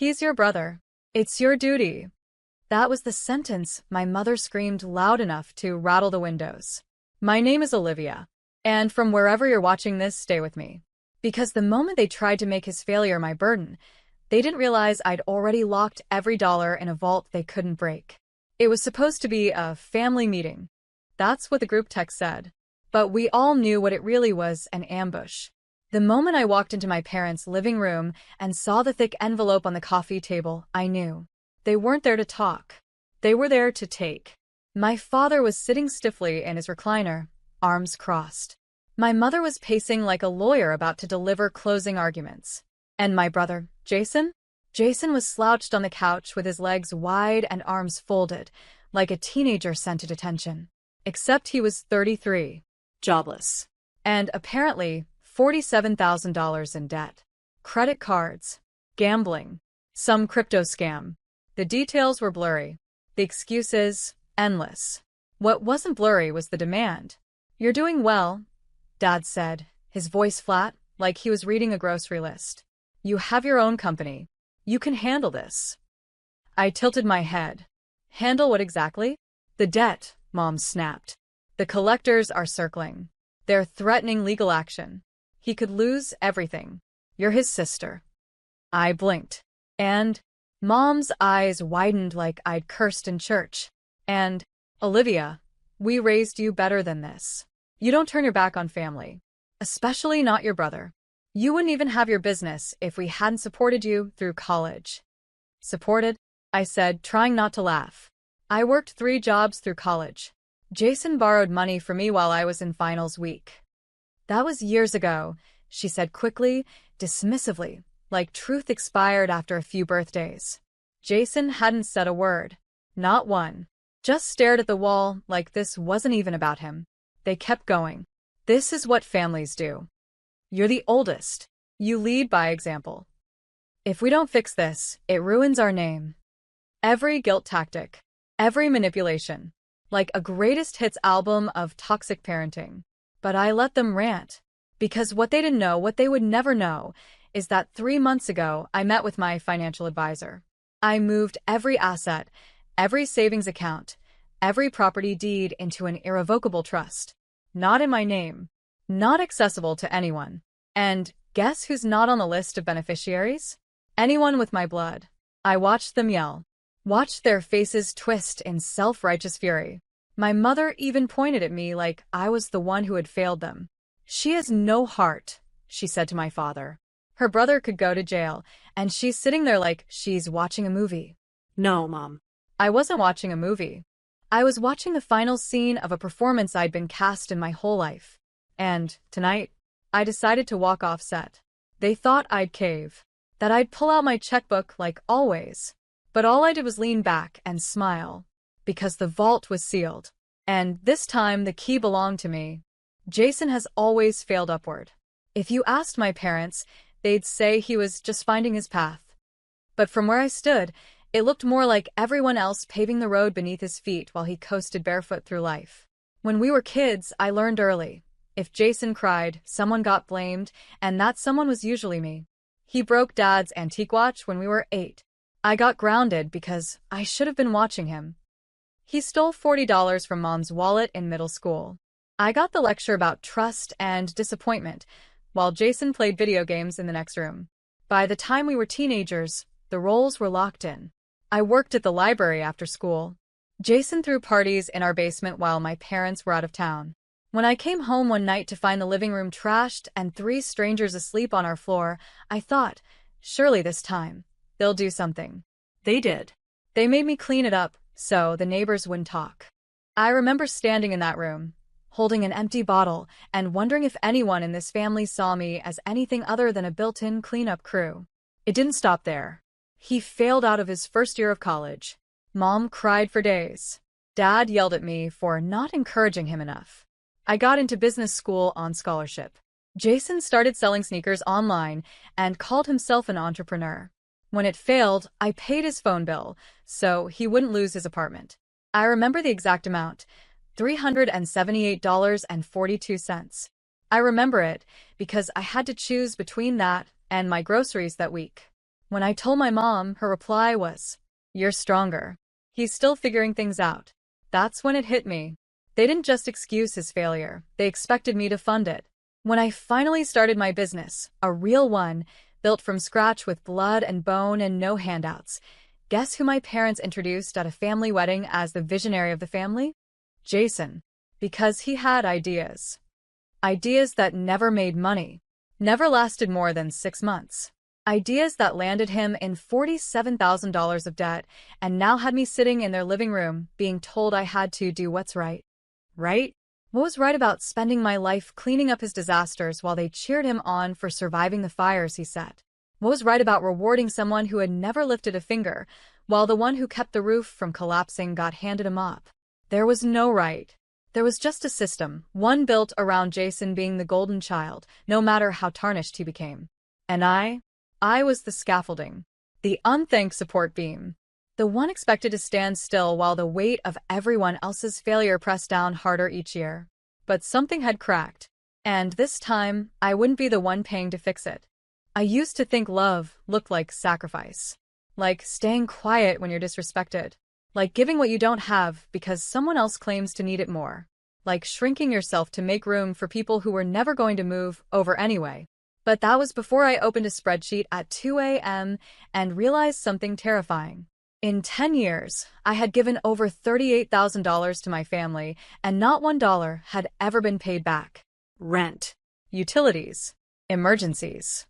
He's your brother. It's your duty. That was the sentence my mother screamed loud enough to rattle the windows. My name is Olivia. And from wherever you're watching this, stay with me. Because the moment they tried to make his failure my burden, they didn't realize I'd already locked every dollar in a vault they couldn't break. It was supposed to be a family meeting. That's what the group text said. But we all knew what it really was, an ambush. The moment I walked into my parents' living room and saw the thick envelope on the coffee table, I knew. They weren't there to talk. They were there to take. My father was sitting stiffly in his recliner, arms crossed. My mother was pacing like a lawyer about to deliver closing arguments. And my brother, Jason? Jason was slouched on the couch with his legs wide and arms folded, like a teenager sent to detention. Except he was 33, jobless, and apparently $47,000 in debt. Credit cards, gambling, some crypto scam. The details were blurry. The excuses, endless. What wasn't blurry was the demand. "You're doing well," Dad said, his voice flat, like he was reading a grocery list. "You have your own company. You can handle this." I tilted my head. Handle what exactly? "The debt," Mom snapped. "The collectors are circling. They're threatening legal action. He could lose everything. You're his sister." I blinked. "And?" Mom's eyes widened like I'd cursed in church. "And, Olivia, we raised you better than this. You don't turn your back on family. Especially not your brother. You wouldn't even have your business if we hadn't supported you through college." "Supported?" I said, trying not to laugh. "I worked 3 jobs through college. Jason borrowed money from me while I was in finals week." "That was years ago," she said quickly, dismissively, like truth expired after a few birthdays. Jason hadn't said a word. Not one. Just stared at the wall like this wasn't even about him. They kept going. "This is what families do. You're the oldest. You lead by example. If we don't fix this, it ruins our name." Every guilt tactic. Every manipulation. Like a greatest hits album of toxic parenting. But I let them rant. Because what they didn't know, what they would never know, is that 3 months ago I met with my financial advisor. I moved every asset, every savings account, every property deed into an irrevocable trust. Not in my name. Not accessible to anyone. And guess who's not on the list of beneficiaries? Anyone with my blood. I watched them yell. Watched their faces twist in self-righteous fury. My mother even pointed at me like I was the one who had failed them. "She has no heart," she said to my father. "Her brother could go to jail, and she's sitting there like she's watching a movie." "No, Mom." I wasn't watching a movie. I was watching the final scene of a performance I'd been cast in my whole life. And, tonight, I decided to walk off set. They thought I'd cave. That I'd pull out my checkbook like always. But all I did was lean back and smile. Because the vault was sealed. And this time the key belonged to me. Jason has always failed upward. If you asked my parents, they'd say he was just finding his path. But from where I stood, it looked more like everyone else paving the road beneath his feet while he coasted barefoot through life. When we were kids, I learned early. If Jason cried, someone got blamed, and that someone was usually me. He broke Dad's antique watch when we were 8. I got grounded because I should have been watching him. He stole $40 from Mom's wallet in middle school. I got the lecture about trust and disappointment, while Jason played video games in the next room. By the time we were teenagers, the roles were locked in. I worked at the library after school. Jason threw parties in our basement while my parents were out of town. When I came home one night to find the living room trashed and 3 strangers asleep on our floor, I thought, surely this time, they'll do something. They did. They made me clean it up so the neighbors wouldn't talk. I remember standing in that room, holding an empty bottle, and wondering if anyone in this family saw me as anything other than a built-in cleanup crew. It didn't stop there. He failed out of his first year of college. Mom cried for days. Dad yelled at me for not encouraging him enough. I got into business school on scholarship. Jason started selling sneakers online and called himself an entrepreneur. When it failed, I paid his phone bill so he wouldn't lose his apartment. I remember the exact amount, $378.42. I remember it because I had to choose between that and my groceries that week. When I told my mom, her reply was, "You're stronger. He's still figuring things out." That's when it hit me. They didn't just excuse his failure, they expected me to fund it. When I finally started my business, a real one, built from scratch with blood and bone and no handouts, guess who my parents introduced at a family wedding as the visionary of the family? Jason. Because he had ideas. Ideas that never made money. Never lasted more than 6 months. Ideas that landed him in $47,000 of debt and now had me sitting in their living room being told I had to do what's right. Right? What was right about spending my life cleaning up his disasters while they cheered him on for surviving the fires he set? What was right about rewarding someone who had never lifted a finger, while the one who kept the roof from collapsing got handed a mop? There was no right. There was just a system, one built around Jason being the golden child, no matter how tarnished he became. And I was the scaffolding, the unthanked support beam, the one expected to stand still while the weight of everyone else's failure pressed down harder each year. But something had cracked, and this time, I wouldn't be the one paying to fix it. I used to think love looked like sacrifice, like staying quiet when you're disrespected, like giving what you don't have because someone else claims to need it more, like shrinking yourself to make room for people who were never going to move over anyway. But that was before I opened a spreadsheet at 2 a.m. and realized something terrifying. In 10 years, I had given over $38,000 to my family, and not $1 had ever been paid back. Rent, utilities, emergencies,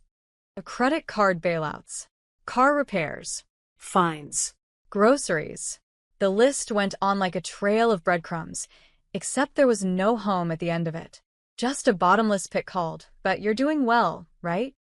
credit card bailouts, car repairs, fines, groceries. The list went on like a trail of breadcrumbs, except there was no home at the end of it. Just a bottomless pit called, "But you're doing well, right?"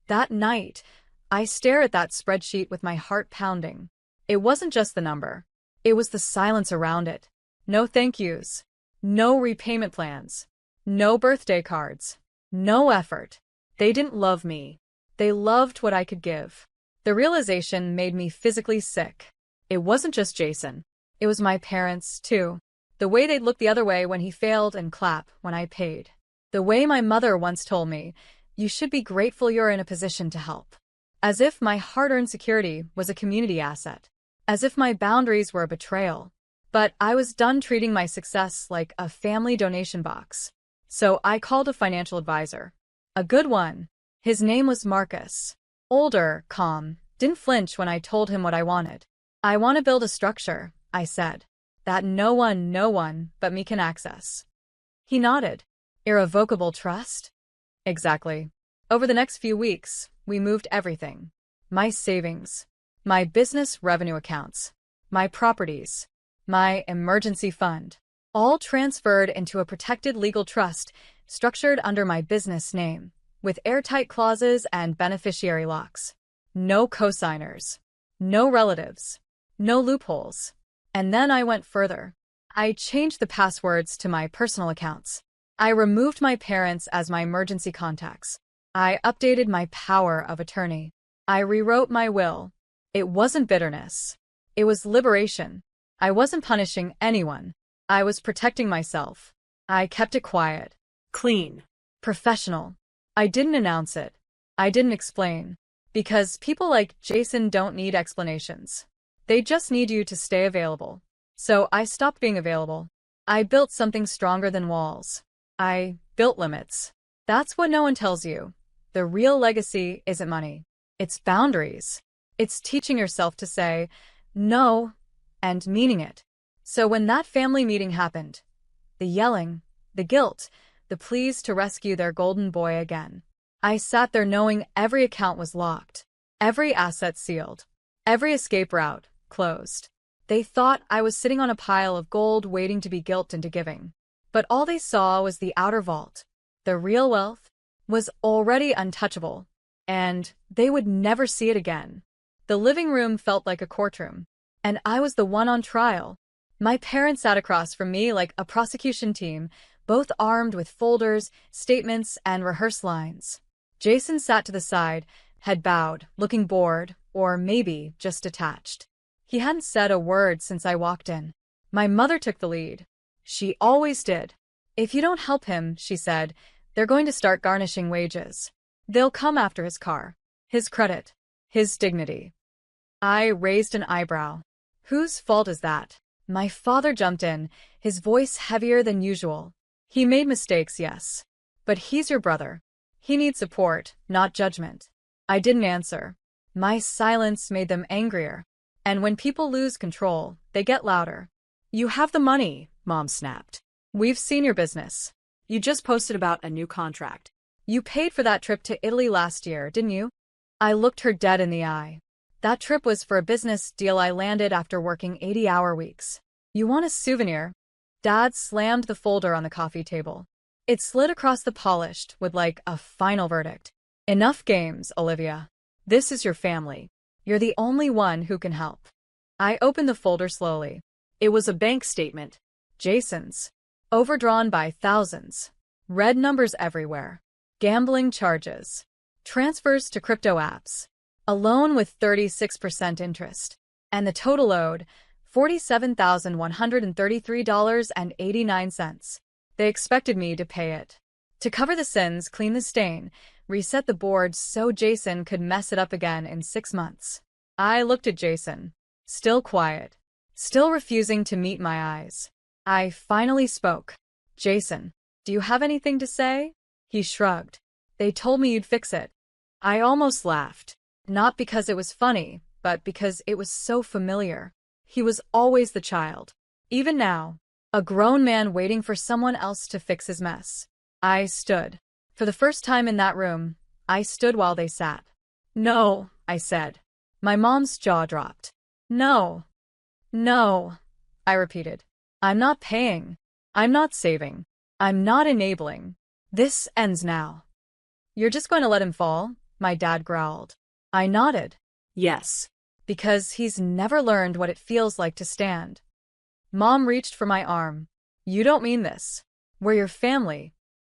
That night, I stare at that spreadsheet with my heart pounding. It wasn't just the number. It was the silence around it. No thank yous. No repayment plans. No birthday cards. No effort. They didn't love me. They loved what I could give. The realization made me physically sick. It wasn't just Jason. It was my parents, too. The way they'd look the other way when he failed and clap when I paid. The way my mother once told me, "You should be grateful you're in a position to help." As if my hard-earned security was a community asset. As if my boundaries were a betrayal. But I was done treating my success like a family donation box. So I called a financial advisor. A good one. His name was Marcus. Older, calm, didn't flinch when I told him what I wanted. "I want to build a structure," I said, "that no one but me can access." He nodded. Irrevocable trust? Exactly. Over the next few weeks, we moved everything. My savings, my business revenue accounts, my properties, my emergency fund, all transferred into a protected legal trust structured under my business name, with airtight clauses and beneficiary locks. No cosigners, no relatives, no loopholes. And then I went further. I changed the passwords to my personal accounts. I removed my parents as my emergency contacts. I updated my power of attorney. I rewrote my will. It wasn't bitterness. It was liberation. I wasn't punishing anyone. I was protecting myself. I kept it quiet, clean, professional. I didn't announce it. I didn't explain. Because people like Jason don't need explanations. They just need you to stay available. So I stopped being available. I built something stronger than walls. I built limits. That's what no one tells you. The real legacy isn't money. It's boundaries. It's teaching yourself to say no and meaning it. So when that family meeting happened, the yelling, the guilt, the pleas to rescue their golden boy again, I sat there knowing every account was locked, every asset sealed, every escape route closed. They thought I was sitting on a pile of gold waiting to be guilted into giving. But all they saw was the outer vault. The real wealth was already untouchable, and they would never see it again. The living room felt like a courtroom, and I was the one on trial. My parents sat across from me like a prosecution team, both armed with folders, statements, and rehearsed lines. Jason sat to the side, head bowed, looking bored, or maybe just detached. He hadn't said a word since I walked in. My mother took the lead. She always did. "If you don't help him," she said, "they're going to start garnishing wages. They'll come after his car, his credit, His dignity. I raised an eyebrow. Whose fault is that? My father jumped in, his voice heavier than usual. He made mistakes, yes. But he's your brother. He needs support, not judgment. I didn't answer. My silence made them angrier. And when people lose control, they get louder. You have the money, Mom snapped. We've seen your business. You just posted about a new contract. You paid for that trip to Italy last year, didn't you? I looked her dead in the eye. That trip was for a business deal I landed after working 80-hour weeks. You want a souvenir? Dad slammed the folder on the coffee table. It slid across the polished with like a final verdict. Enough games, Olivia. This is your family. You're the only one who can help. I opened the folder slowly. It was a bank statement. Jason's. Overdrawn by thousands. Red numbers everywhere. Gambling charges. Transfers to crypto apps. A loan with 36% interest. And the total owed, $47,133.89. They expected me to pay it. To cover the sins, clean the stain, reset the board so Jason could mess it up again in 6 months. I looked at Jason. Still quiet. Still refusing to meet my eyes. I finally spoke. Jason, do you have anything to say? He shrugged. They told me you'd fix it. I almost laughed. Not because it was funny, but because it was so familiar. He was always the child. Even now, a grown man waiting for someone else to fix his mess. I stood. For the first time in that room, I stood while they sat. No, I said. My mom's jaw dropped. No. No, I repeated. I'm not paying. I'm not saving. I'm not enabling. This ends now. You're just going to let him fall? My dad growled. I nodded. Yes. Because he's never learned what it feels like to stand. Mom reached for my arm. You don't mean this. We're your family.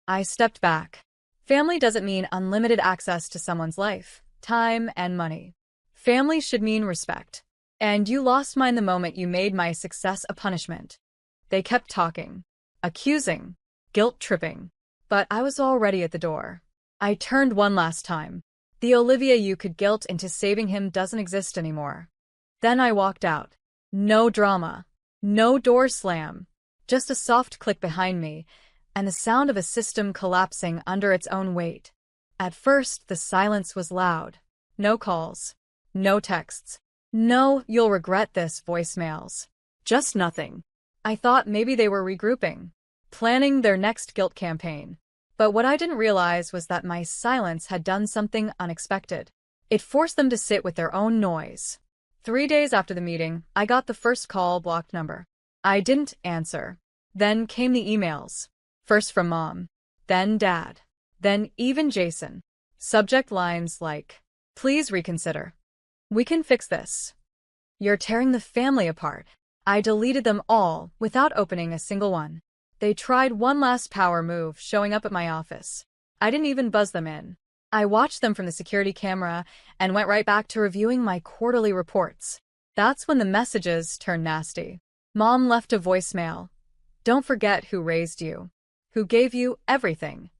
I stepped back. Family doesn't mean unlimited access to someone's life, time, and money. Family should mean respect. And you lost mine the moment you made my success a punishment. They kept talking, accusing, guilt-tripping. But I was already at the door. I turned one last time. The Olivia you could guilt into saving him doesn't exist anymore. Then I walked out. No drama. No door slam. Just a soft click behind me, and the sound of a system collapsing under its own weight. At first, the silence was loud. No calls. No texts. No, you'll regret this voicemails. Just nothing. I thought maybe they were regrouping, planning their next guilt campaign. But what I didn't realize was that my silence had done something unexpected. It forced them to sit with their own noise. 3 days after the meeting, I got the first call blocked number. I didn't answer. Then came the emails. First from Mom, then Dad, then even Jason. Subject lines like, please reconsider. We can fix this. You're tearing the family apart. I deleted them all without opening a single one. They tried one last power move, showing up at my office. I didn't even buzz them in. I watched them from the security camera and went right back to reviewing my quarterly reports. That's when the messages turned nasty. Mom left a voicemail. Don't forget who raised you. Who gave you everything.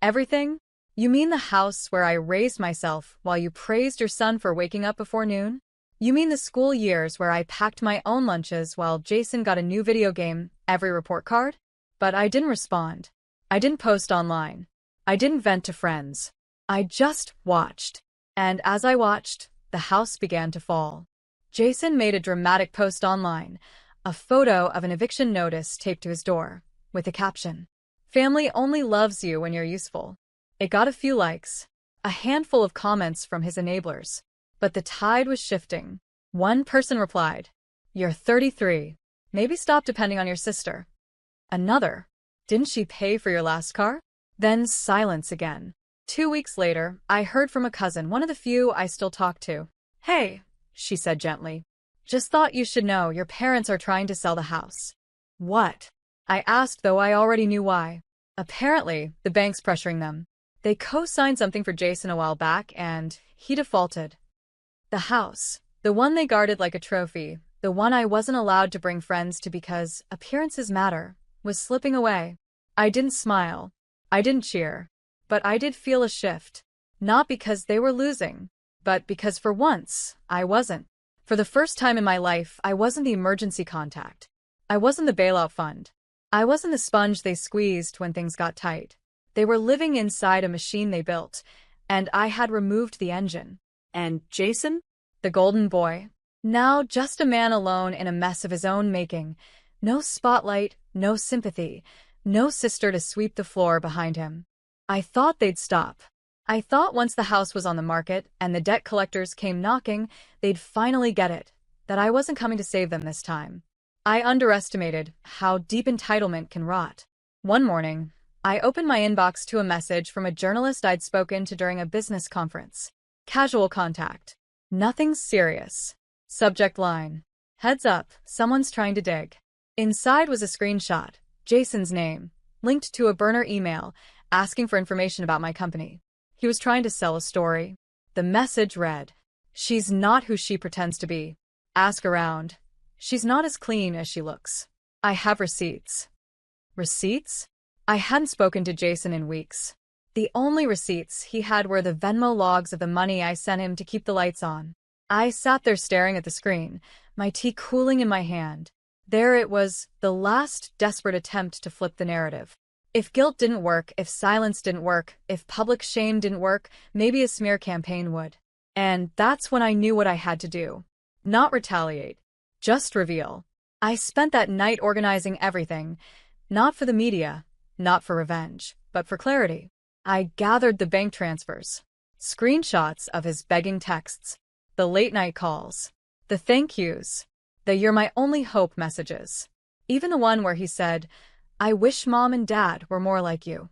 Everything? You mean the house where I raised myself while you praised your son for waking up before noon? You mean the school years where I packed my own lunches while Jason got a new video game every report card? But I didn't respond. I didn't post online. I didn't vent to friends. I just watched. And as I watched, the house began to fall. Jason made a dramatic post online, a photo of an eviction notice taped to his door, with the caption, "Family only loves you when you're useful." It got a few likes, a handful of comments from his enablers. But the tide was shifting. One person replied, "You're 33. Maybe stop depending on your sister." Another, "Didn't she pay for your last car?" Then silence again. 2 weeks later, I heard from a cousin, one of the few I still talk to. "Hey," she said gently. "Just thought you should know your parents are trying to sell the house." "What?" I asked, though I already knew why. Apparently, the bank's pressuring them. They co-signed something for Jason a while back, and he defaulted. The house, the one they guarded like a trophy, the one I wasn't allowed to bring friends to because appearances matter, was slipping away. I didn't smile. I didn't cheer. But I did feel a shift. Not because they were losing, but because for once, I wasn't. For the first time in my life, I wasn't the emergency contact. I wasn't the bailout fund. I wasn't the sponge they squeezed when things got tight. They were living inside a machine they built, and I had removed the engine. And Jason? The golden boy. Now just a man alone in a mess of his own making. No spotlight, no sympathy, no sister to sweep the floor behind him. I thought they'd stop. I thought once the house was on the market and the debt collectors came knocking, they'd finally get it, that I wasn't coming to save them this time. I underestimated how deep entitlement can rot. One morning, I opened my inbox to a message from a journalist I'd spoken to during a business conference. Casual contact. Nothing serious. Subject line. Heads up, someone's trying to dig. Inside was a screenshot, Jason's name, linked to a burner email, asking for information about my company. He was trying to sell a story. The message read, "She's not who she pretends to be. Ask around. She's not as clean as she looks. I have receipts." Receipts? I hadn't spoken to Jason in weeks. The only receipts he had were the Venmo logs of the money I sent him to keep the lights on. I sat there staring at the screen, my tea cooling in my hand. There it was, the last desperate attempt to flip the narrative. If guilt didn't work, if silence didn't work, if public shame didn't work, maybe a smear campaign would. And that's when I knew what I had to do. Not retaliate. Just reveal. I spent that night organizing everything. Not for the media, not for revenge, but for clarity. I gathered the bank transfers. Screenshots of his begging texts. The late-night calls. The thank yous. The "you're my only hope" messages. Even the one where he said, "I wish Mom and Dad were more like you."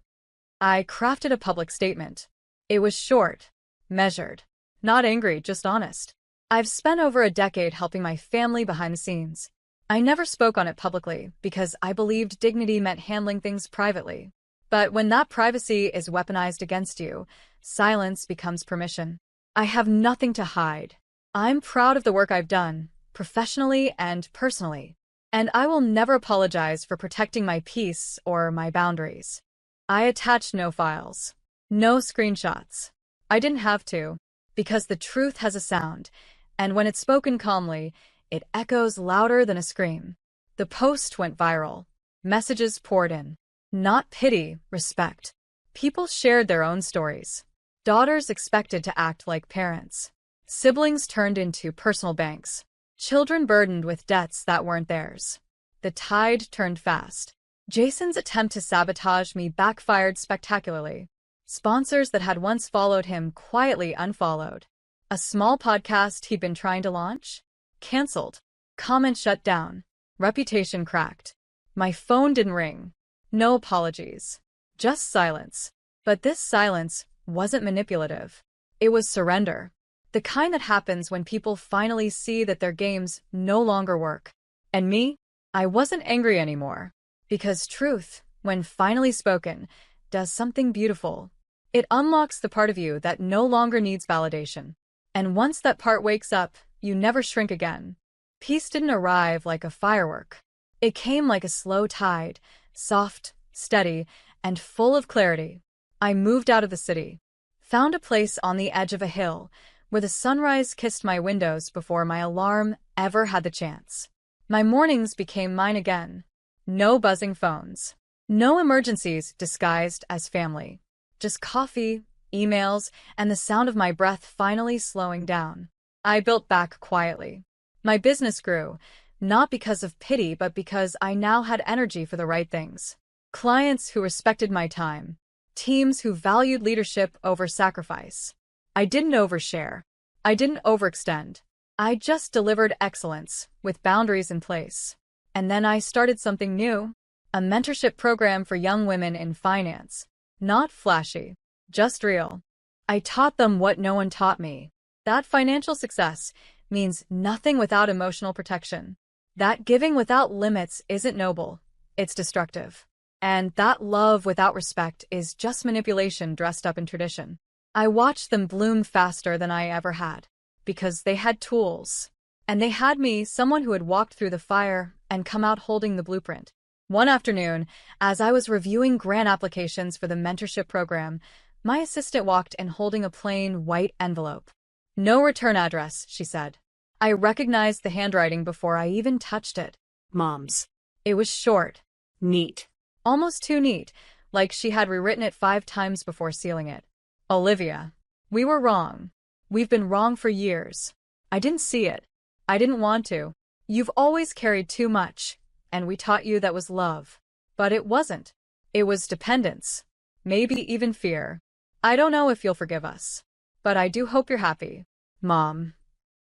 I crafted a public statement. It was short, measured, not angry, just honest. I've spent over a decade helping my family behind the scenes. I never spoke on it publicly because I believed dignity meant handling things privately. But when that privacy is weaponized against you, silence becomes permission. I have nothing to hide. I'm proud of the work I've done, professionally and personally. And I will never apologize for protecting my peace or my boundaries. I attached no files. No screenshots. I didn't have to, because the truth has a sound, and when it's spoken calmly, it echoes louder than a scream. The post went viral. Messages poured in. Not pity, respect. People shared their own stories. Daughters expected to act like parents. Siblings turned into personal banks. Children burdened with debts that weren't theirs. The tide turned fast. Jason's attempt to sabotage me backfired spectacularly. Sponsors that had once followed him quietly unfollowed. A small podcast he'd been trying to launch? Cancelled. Comments shut down. Reputation cracked. My phone didn't ring. No apologies. Just silence. But this silence wasn't manipulative. It was surrender. The kind that happens when people finally see that their games no longer work. And me? I wasn't angry anymore. Because truth, when finally spoken, does something beautiful. It unlocks the part of you that no longer needs validation. And once that part wakes up, you never shrink again. Peace didn't arrive like a firework. It came like a slow tide, soft, steady, and full of clarity. I moved out of the city. Found a place on the edge of a hill, where the sunrise kissed my windows before my alarm ever had the chance. My mornings became mine again. No buzzing phones. No emergencies disguised as family. Just coffee, emails, and the sound of my breath finally slowing down. I built back quietly. My business grew, not because of pity, but because I now had energy for the right things. Clients who respected my time. Teams who valued leadership over sacrifice. I didn't overshare. I didn't overextend. I just delivered excellence, with boundaries in place. And then I started something new. A mentorship program for young women in finance. Not flashy, just real. I taught them what no one taught me. That financial success means nothing without emotional protection. That giving without limits isn't noble, it's destructive. And that love without respect is just manipulation dressed up in tradition. I watched them bloom faster than I ever had, because they had tools. And they had me, someone who had walked through the fire and come out holding the blueprint. One afternoon, as I was reviewing grant applications for the mentorship program, my assistant walked in holding a plain white envelope. No return address, she said. I recognized the handwriting before I even touched it. Mom's. It was short. Neat. Almost too neat, like she had rewritten it 5 times before sealing it. Olivia. We were wrong. We've been wrong for years. I didn't see it. I didn't want to. You've always carried too much, and we taught you that was love. But it wasn't. It was dependence. Maybe even fear. I don't know if you'll forgive us. But I do hope you're happy. Mom.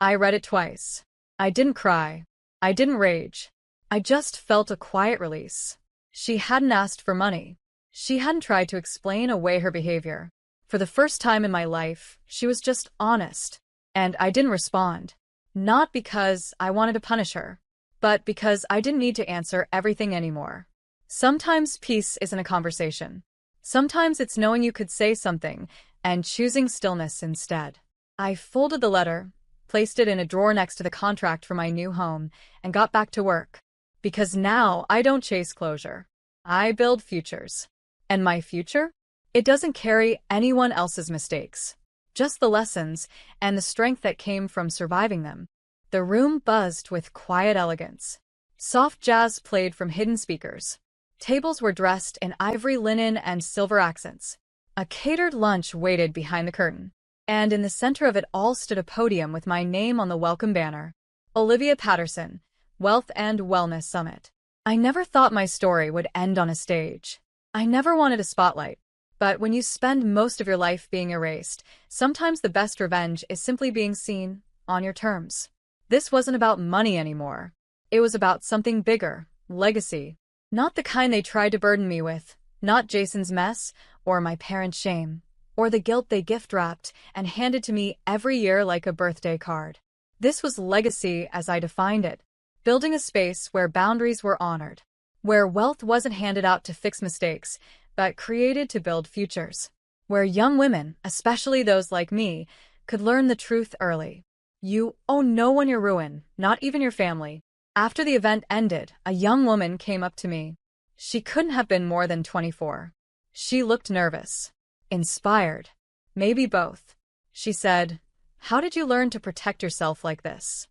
I read it twice. I didn't cry. I didn't rage. I just felt a quiet release. She hadn't asked for money. She hadn't tried to explain away her behavior. For the first time in my life, she was just honest. And I didn't respond. Not because I wanted to punish her, but because I didn't need to answer everything anymore. Sometimes peace isn't a conversation. Sometimes it's knowing you could say something and choosing stillness instead. I folded the letter, placed it in a drawer next to the contract for my new home, and got back to work. Because now I don't chase closure. I build futures. And my future? It doesn't carry anyone else's mistakes. Just the lessons and the strength that came from surviving them. The room buzzed with quiet elegance. Soft jazz played from hidden speakers. Tables were dressed in ivory linen and silver accents. A catered lunch waited behind the curtain. And in the center of it all stood a podium with my name on the welcome banner. Olivia Patterson, Wealth and Wellness Summit. I never thought my story would end on a stage. I never wanted a spotlight. But when you spend most of your life being erased, sometimes the best revenge is simply being seen on your terms. This wasn't about money anymore. It was about something bigger, legacy. Not the kind they tried to burden me with, not Jason's mess, or my parents' shame, or the guilt they gift-wrapped and handed to me every year like a birthday card. This was legacy as I defined it, building a space where boundaries were honored, where wealth wasn't handed out to fix mistakes, but created to build futures, where young women, especially those like me, could learn the truth early. You owe no one your ruin, not even your family. After the event ended, a young woman came up to me. She couldn't have been more than 24. She looked nervous, inspired, maybe both. She said, "How did you learn to protect yourself like this?"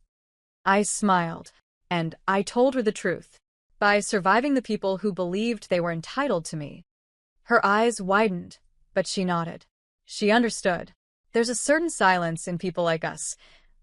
I smiled, and I told her the truth. By surviving the people who believed they were entitled to me. Her eyes widened, but she nodded. She understood. There's a certain silence in people like us,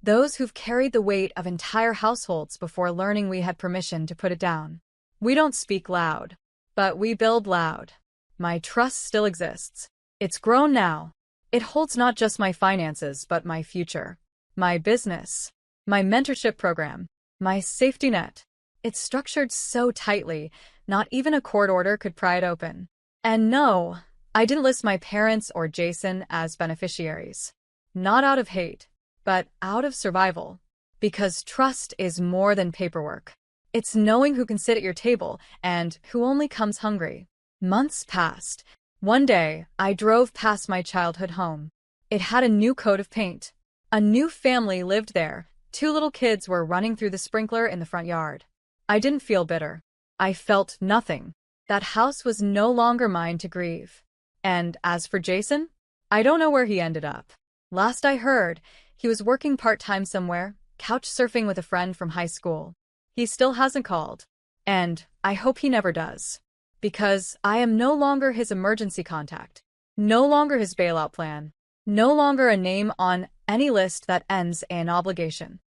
those who've carried the weight of entire households before learning we had permission to put it down. We don't speak loud, but we build loud. My trust still exists. It's grown now. It holds not just my finances, but my future, my business, my mentorship program, my safety net. It's structured so tightly, not even a court order could pry it open. And no, I didn't list my parents or Jason as beneficiaries. Not out of hate, but out of survival. Because trust is more than paperwork. It's knowing who can sit at your table and who only comes hungry. Months passed. One day, I drove past my childhood home. It had a new coat of paint. A new family lived there. 2 little kids were running through the sprinkler in the front yard. I didn't feel bitter. I felt nothing. That house was no longer mine to grieve. And as for Jason, I don't know where he ended up. Last I heard, he was working part-time somewhere, couch surfing with a friend from high school. He still hasn't called. And I hope he never does. Because I am no longer his emergency contact. No longer his bailout plan. No longer a name on any list that ends in obligation.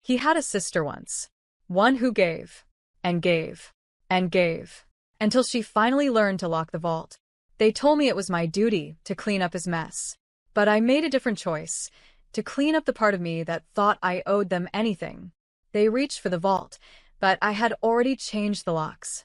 He had a sister once. One who gave, and gave, and gave, until she finally learned to lock the vault. They told me it was my duty to clean up his mess. But I made a different choice, to clean up the part of me that thought I owed them anything. They reached for the vault, but I had already changed the locks.